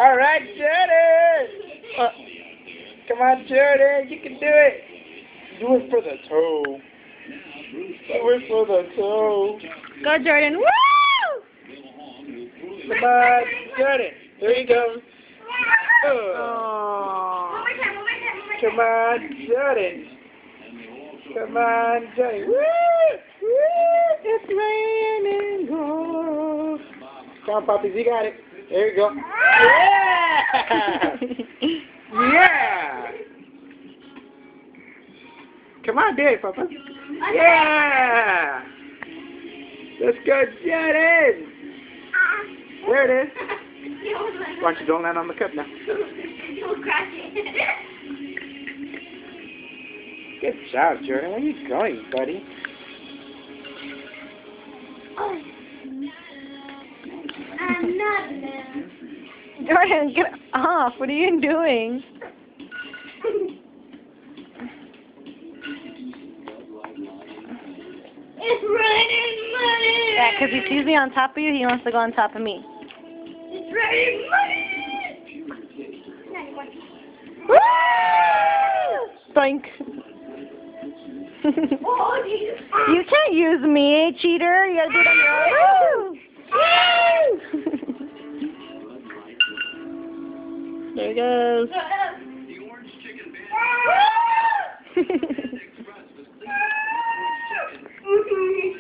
All right, Jordan. Come on, Jordan. You can do it. Do it for the toe. Do it for the toe. Go, Jordan. Woo! Come on, Jordan. There you go. Oh. Come on, Jordan. Come on, Jordan. Woo! Woo! It's raining gold. Come on, puppies. You got it. There you go. Yeah! Yeah! Come on, do it, Papa. Yeah! Let's go, Jordan! There it is. Why don't you don't land on the cup now? Good job, Jordan. Where are you going, buddy? I'm not now. Jordan, get off. What are you doing? It's raining money. Yeah, because he sees me on top of you, he wants to go on top of me. It's raining money. Woo! Boink. Oh, Jesus. You can't use me, cheater. You gotta do it on your own. There it goes. The orange chicken.